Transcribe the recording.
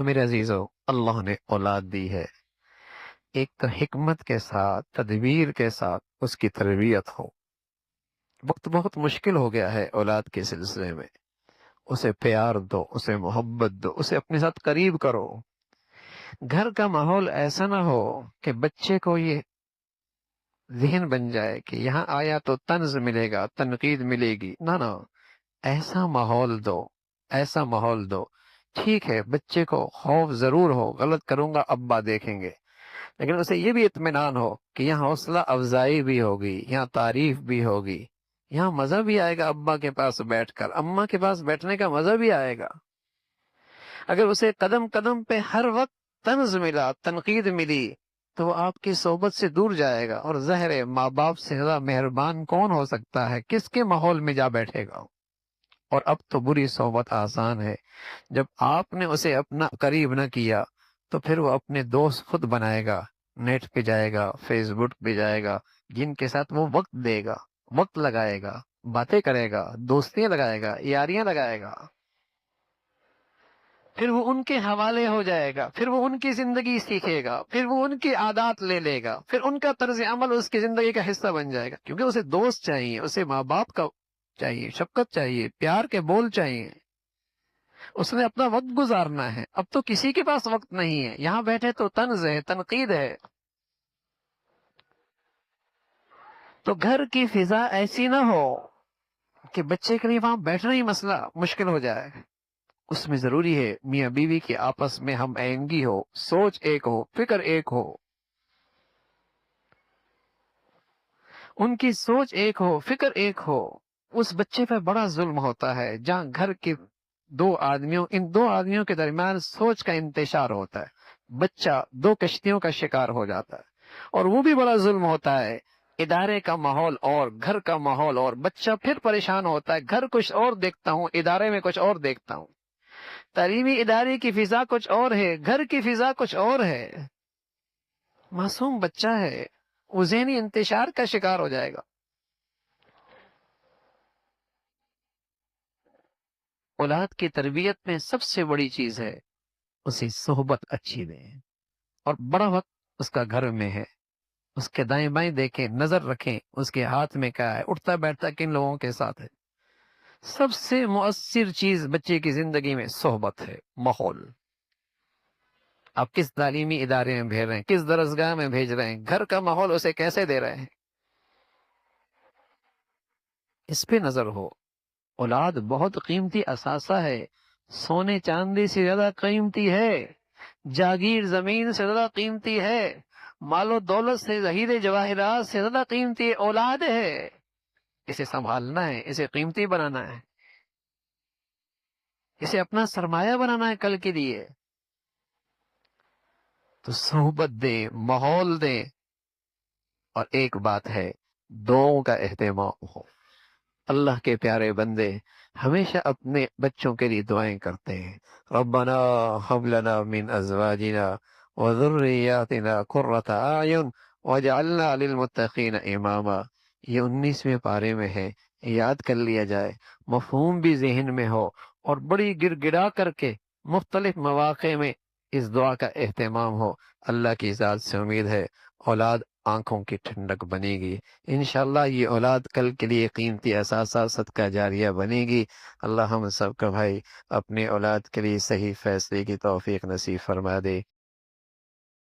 تو میرے عزیزو، اللہ نے اولاد دی ہے، ایک تو حکمت کے ساتھ، تدبیر کے ساتھ اس کی تربیت ہو۔ وقت بہت مشکل ہو گیا ہے اولاد کے سلسلے میں۔ اسے پیار دو، اسے محبت دو، اسے اپنے ساتھ قریب کرو۔ گھر کا ماحول ایسا نہ ہو کہ بچے کو یہ ذہن بن جائے کہ یہاں آیا تو طنز ملے گا، تنقید ملے گی۔ نہ نہ، ایسا ماحول دو، ایسا ماحول دو۔ ٹھیک ہے، بچے کو خوف ضرور ہو، غلط کروں گا ابا دیکھیں گے، لیکن اسے یہ بھی اطمینان ہو کہ یہاں حوصلہ افزائی بھی ہوگی، یہاں تعریف بھی ہوگی، یہاں مزہ بھی آئے گا، ابا کے پاس بیٹھ کر، اماں کے پاس بیٹھنے کا مزہ بھی آئے گا۔ اگر اسے قدم قدم پہ ہر وقت طنز ملا، تنقید ملی، تو وہ آپ کی صحبت سے دور جائے گا۔ اور ظاہر ہے ماں باپ سے زیادہ مہربان کون ہو سکتا ہے؟ کس کے ماحول میں جا بیٹھے گا؟ اور اب تو بری صحبت آسان ہے۔ جب آپ نے اسے اپنا قریب نہ کیا تو پھر وہ اپنے دوست خود بنائے گا، نیٹ پہ جائے گا، فیس بک پہ جائے گا، جن کے ساتھ وہ وقت دے گا، وقت لگائے گا، باتیں کرے گا، دوستیاں لگائے گا، یاریاں لگائے گا، پھر وہ ان کے حوالے ہو جائے گا، پھر وہ ان کی زندگی سیکھے گا، پھر وہ ان کی عادات لے لے گا، پھر ان کا طرز عمل اس کی زندگی کا حصہ بن جائے گا، کیونکہ اسے دوست چاہیے، اسے ماں باپ کا چاہیے، شفقت چاہیے، پیار کے بول چاہیے۔ اس نے اپنا وقت گزارنا ہے۔ اب تو کسی کے پاس وقت نہیں ہے، یہاں بیٹھے تو طنز ہے، تنقید ہے۔ تو گھر کی فضا ایسی نہ ہو کہ بچے کے لیے وہاں بیٹھنا ہی مسئلہ مشکل ہو جائے۔ اس میں ضروری ہے میاں بیوی کی آپس میں ہم آہنگی ہو، سوچ ایک ہو، فکر ایک ہو، ان کی سوچ ایک ہو، فکر ایک ہو۔ اس بچے پہ بڑا ظلم ہوتا ہے جہاں گھر کے ان دو آدمیوں کے درمیان سوچ کا انتشار ہوتا ہے، بچہ دو کشتیوں کا شکار ہو جاتا ہے۔ اور وہ بھی بڑا ظلم ہوتا ہے، ادارے کا ماحول اور گھر کا ماحول، اور بچہ پھر پریشان ہوتا ہے، گھر کچھ اور دیکھتا ہوں، ادارے میں کچھ اور دیکھتا ہوں۔ تعلیمی ادارے کی فضا کچھ اور ہے، گھر کی فضا کچھ اور ہے۔ معصوم بچہ ہے، وہ ذہنی انتشار کا شکار ہو جائے گا۔ اولاد کی تربیت میں سب سے بڑی چیز ہے اسے صحبت اچھی دیں، اور بڑا وقت اس کا گھر میں ہے۔ اس کے دائیں بائیں دیکھیں، نظر رکھیں، اس کے ہاتھ میں کیا ہے، اٹھتا بیٹھتا کن لوگوں کے ساتھ ہے۔ سب سے مؤثر چیز بچے کی زندگی میں صحبت ہے، ماحول۔ آپ کس تعلیمی ادارے میں بھیج رہے ہیں، کس درسگاہ میں بھیج رہے ہیں، گھر کا ماحول اسے کیسے دے رہے ہیں، اس پہ نظر ہو۔ اولاد بہت قیمتی اثاثہ ہے، سونے چاندی سے زیادہ قیمتی ہے، جاگیر زمین سے زیادہ قیمتی ہے، مال و دولت سے، ظہیر جواہرات سے زیادہ قیمتی اولاد ہے۔ اسے سنبھالنا ہے، اسے قیمتی بنانا ہے، اسے اپنا سرمایہ بنانا ہے کل کے لیے۔ تو صحبت دیں، ماحول دیں، اور ایک بات ہے، دعاؤں کا اہتمام ہو۔ اللہ کے پیارے بندے ہمیشہ اپنے بچوں کے لیے دعائیں کرتے ہیں، ربنا ہب لنا من ازواجنا وذریاتنا قرۃ اعین واجعلنا للمتقین اماما۔ یہ 19ویں پارے میں ہے، یاد کر لیا جائے، مفہوم بھی ذہن میں ہو، اور بڑی گر گڑا کر کے مختلف مواقع میں اس دعا کا اہتمام ہو۔ اللہ کی ذات سے امید ہے اولاد آنکھوں کی ٹھنڈک بنے گی، انشاءاللہ یہ اولاد کل کے لیے قیمتی اثاثہ صدقہ جاریہ بنے گی۔ اللہ ہم سب کا بھائی اپنے اولاد کے لیے صحیح فیصلے کی توفیق نصیب فرما دے۔